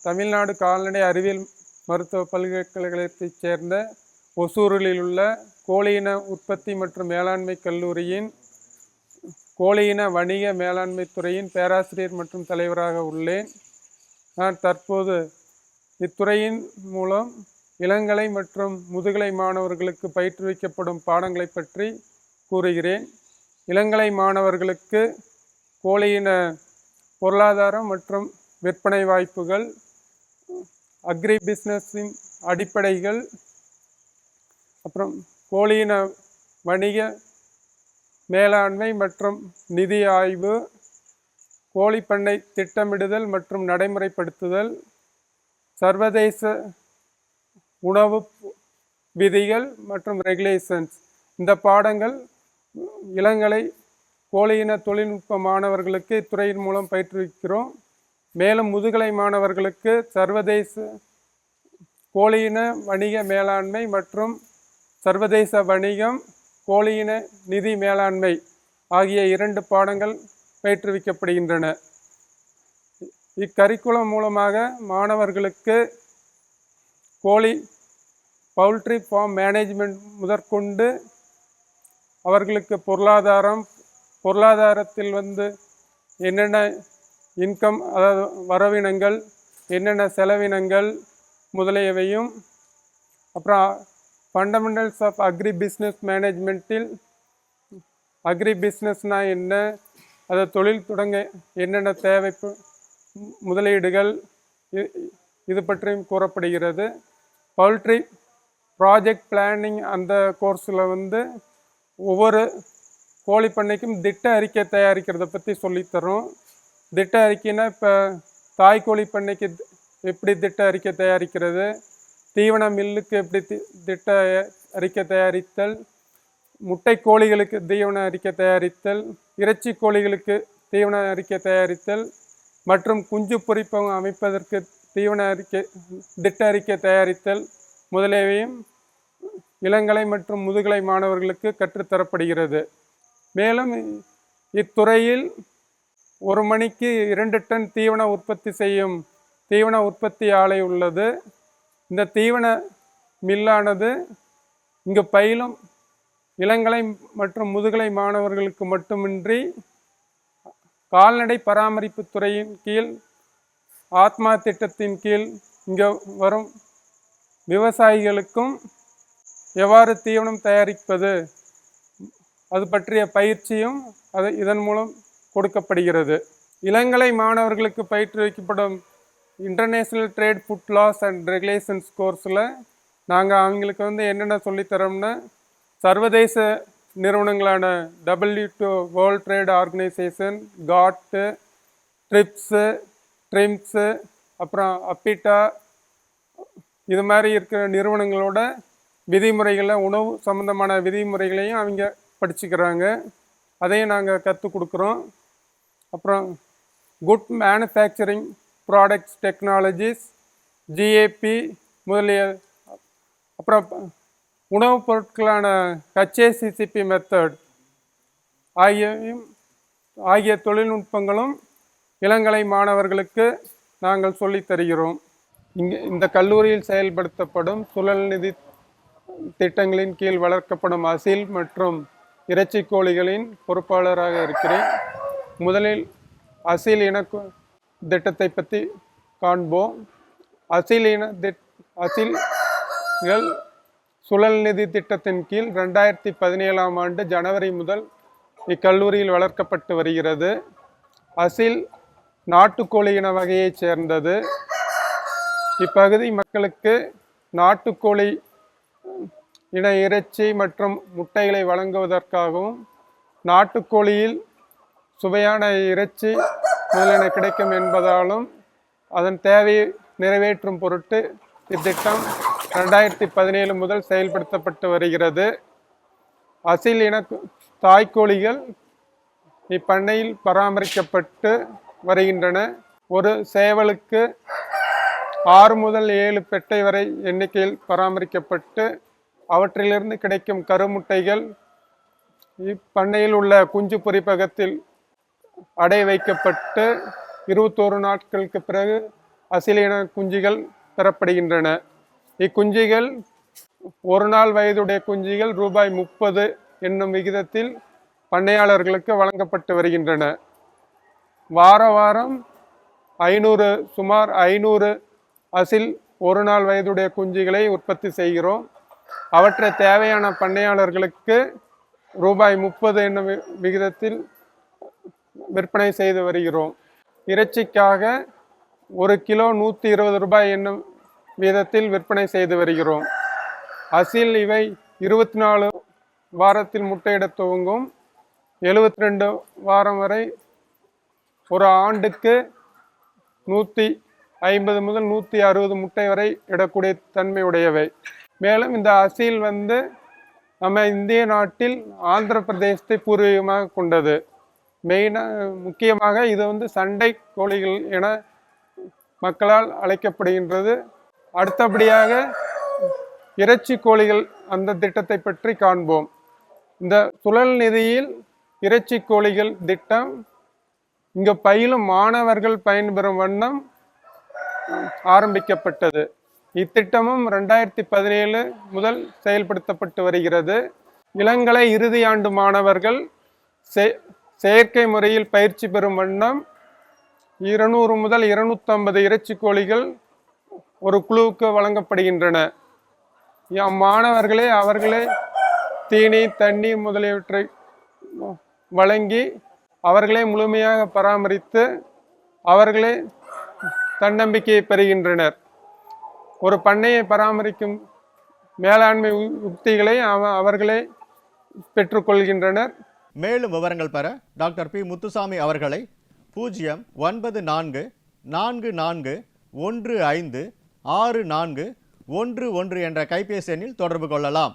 தமிழ்நாடு கால்நடை அறிவியல் மருத்துவ பல்கலைக்கழகத்தைச் சேர்ந்த ஒசூரில் உள்ள கோழியின உற்பத்தி மற்றும் மேலாண்மை கல்லூரியின் கோழியின வணிக மேலாண்மை துறையின் பேராசிரியர் மற்றும் தலைவராக உள்ளேன். நான் தற்போது இத்துறையின் மூலம் இளங்கலை மற்றும் முதுகலை மாணவர்களுக்கு பயிற்றுவிக்கப்படும் பாடங்களை பற்றி கூறுகிறேன். இளங்கலை மாணவர்களுக்கு கோழியின பொருளாதாரம் மற்றும் விற்பனை வாய்ப்புகள், அக்ரி பிஸ்னஸின் அடிப்படைகள், அப்புறம் கோழியின வணிக மேலாண்மை மற்றும் நிதி ஆய்வு, கோழிப்பண்ணை திட்டமிடுதல் மற்றும் நடைமுறைப்படுத்துதல், சர்வதேச உணவு விதிகள் மற்றும் ரெகுலேஷன்ஸ், இந்த பாடங்கள் இளங்கலை கோழியின தொழில்நுட்ப மாணவர்களுக்கு இத்துறையின் மூலம் பயிற்றுவிக்கிறோம். மேலும் முதுகலை மாணவர்களுக்கு சர்வதேச கோழியின வணிக மேலாண்மை மற்றும் சர்வதேச வணிகம், கோழியின நிதி மேலாண்மை ஆகிய 2 பாடங்கள் பயிற்றுவிக்கப்படுகின்றன. இக்கரிக்குலம் மூலமாக மாணவர்களுக்கு கோழி பவுல்ட்ரி ஃபார்ம் மேனேஜ்மெண்ட் முதற்கொண்டு அவர்களுக்கு பொருளாதாரத்தில் என்னென்ன இன்கம், அதாவது வரவினங்கள், என்னென்ன செலவினங்கள் முதலியவையும், அப்புறம் ஃபண்டமெண்டல்ஸ் ஆஃப் அக்ரி பிஸ்னஸ் மேனேஜ்மெண்ட்டில் அக்ரி பிஸ்னஸ்னால் என்ன, அதை தொழில் தொடங்க என்னென்ன தேவை, முதலீடுகள், இது பற்றியும் கூறப்படுகிறது. பவுல்ட்ரி ப்ராஜெக்ட் பிளானிங் அந்த கோர்ஸில் ஒவ்வொரு கோழி பண்ணைக்கும் திட்ட அறிக்கை தயாரிக்கிறத பற்றி சொல்லித்தரோம். திட்ட அறிக்கைனா இப்போ தாய்க்கோழி பண்ணைக்கு எப்படி திட்ட அறிக்கை தயாரிக்கிறது, தீவன மில்லுக்கு எப்படி திட்ட அறிக்கை தயாரித்தல், முட்டை கோழிகளுக்கு தீவன அறிக்கை தயாரித்தல், இறைச்சி கோழிகளுக்கு தீவன அறிக்கை தயாரித்தல் மற்றும் குஞ்சு பொரிப்பகம் அமைப்பதற்கு திட்ட அறிக்கை தயாரித்தல் முதலியவையும் இளங்கலை மற்றும் முதுகலை மாணவர்களுக்கு கற்றுத்தரப்படுகிறது. மேலும் இத்துறையில் 1 மணிக்கு 2 டன் தீவன உற்பத்தி செய்யும் தீவன உற்பத்தி ஆலை உள்ளது. இந்த தீவன மில்லானது இங்கு பயிலும் இளங்கலை மற்றும் முதுகலை மாணவர்களுக்கு மட்டுமின்றி கால்நடை பராமரிப்பு துறையின் கீழ் ஆத்மா திட்டத்தின் கீழ் இங்கே வரும் விவசாயிகளுக்கும் எவ்வாறு தீவனம் தயாரிப்பது அது பற்றிய பயிற்சியும் இதன் மூலம் கொடுக்கப்படுகிறது. இளங்கலை மாணவர்களுக்கு பயிற்றுவிக்கப்படும் international trade food laws and regulations கோர்ஸில் நாங்கள் அவங்களுக்கு என்னென்ன சொல்லித்தரோம்னா, சர்வதேச நிறுவனங்களான WTO world trade organisation, GATT, TRIPS, TRIMS, அப்புறம் அப்பிட்டா, இது மாதிரி இருக்கிற நிறுவனங்களோட விதிமுறைகளை, உணவு சம்மந்தமான விதிமுறைகளையும் அவங்க படிச்சுக்கிறாங்க. அதையும் நாங்கள் கற்றுக் கொடுக்குறோம். அப்புறம் good manufacturing products technologies, GAP முதலிய, அப்புறம் உணவுப் பொருட்களான HACCP மெத்தட் ஆகிய தொழில்நுட்பங்களும் இளங்கலை மாணவர்களுக்கு நாங்கள் சொல்லித் தருகிறோம். இந்த கல்லூரியில் செயல்படுத்தப்படும் சுழல் நிதி திட்டங்களின் கீழ் வளர்க்கப்படும் அசீல் மற்றும் இறைச்சி கோழிகளின் பொறுப்பாளராக இருக்கிறேன். முதலில் அசீல் இன திட்டத்தை பற்றி காண்போம். அசீல்கள் சுழல் நிதி திட்டத்தின் கீழ் 2017ஆம் ஆண்டு ஜனவரி முதல் இக்கல்லூரியில் வளர்க்கப்பட்டு வருகிறது. அசீல் நாட்டுக்கோழி இன வகையைச் சேர்ந்தது. இப்பகுதி மக்களுக்கு நாட்டுக்கோழி இன இறைச்சி மற்றும் முட்டைகளை வழங்குவதற்காகவும் நாட்டுக்கோழியில் சுவையான இறைச்சி முதலியன கிடைக்கும் என்பதாலும் அதன் தேவையை நிறைவேற்றும் பொருட்டு இத்திட்டம் 2017 முதல் செயல்படுத்தப்பட்டு வருகிறது. அசீல் இன தாய்க்கோழிகள் இப்பண்ணையில் பராமரிக்கப்பட்டு வருகின்றன. ஒரு சேவலுக்கு 6 முதல் 7 பெட்டை வரை எண்ணிக்கையில் பராமரிக்கப்பட்டு அவற்றிலிருந்து கிடைக்கும் கருமுட்டைகள் இப்பண்ணையில் உள்ள குஞ்சு பொரிப்பகத்தில் அடை வைக்கப்பட்டு 21 நாட்களுக்கு பிறகு அசிலின குஞ்சுகள் பெறப்படுகின்றன. இக்குஞ்சுகள் ஒரு நாள் வயதுடைய குஞ்சுகள் ரூபாய் 30 என்னும் விகிதத்தில் பண்ணையாளர்களுக்கு வழங்கப்பட்டு வருகின்றன. வார வாரம் சுமார் 500 அசில் ஒரு நாள் வயதுடைய குஞ்சுகளை உற்பத்தி செய்கிறோம். அவற்றை தேவையான பண்ணையாளர்களுக்கு ரூபாய் 30 என்னும் விகிதத்தில் விற்பனை செய்து வருகிறோம். இறைச்சிக்காக 1 கிலோ 120 ரூபாய் என்னும் வீதத்தில் விற்பனை செய்து வருகிறோம். அசில் இவை 24 வாரத்தில் முட்டையிட துவங்கும். 72 வாரம் வரை ஒரு ஆண்டுக்கு 150 முதல் 160 முட்டை வரை இடக்கூடிய தன்மை உடையவை. மேலும் இந்த அசில் நம்ம இந்திய நாட்டில் ஆந்திர பிரதேசத்தை பூர்வீகமாக கொண்டது. முக்கியமாக இது சண்டை கோழிகள் என மக்களால் அழைக்கப்படுகின்றது. அடுத்தபடியாக இறைச்சி கோழிகள் அந்த திட்டத்தை பற்றி காண்போம். இந்த சுழல் நிதியில் இறைச்சி கோழிகள் திட்டம் இங்கு பயிலும் மாணவர்கள் பயன்பெறும் வண்ணம் ஆரம்பிக்கப்பட்டது. இத்திட்டமும் 2017 முதல் செயல்படுத்தப்பட்டு வருகிறது. இளங்கலை இறுதி ஆண்டு மாணவர்கள் செயற்கை முறையில் பயிற்சி பெறும் வண்ணம் 200 முதல் 250 இறைச்சி கோழிகள் ஒரு குழுவுக்கு வழங்கப்படுகின்றன. மாணவர்களே அவர்களே தீனி தண்ணி முதலியவற்றை வழங்கி அவர்களே முழுமையாக பராமரித்து அவர்களே தன்னம்பிக்கையை பெறுகின்றனர். ஒரு பண்ணையை பராமரிக்கும் மேலாண்மை யுக்திகளை அவர்களே பெற்றுக்கொள்கின்றனர். மேலும் விவரங்கள் பெற டாக்டர் பி முத்துசாமி அவர்களை 09444156411 என்ற கைபேசி எண்ணில் தொடர்பு கொள்ளலாம்.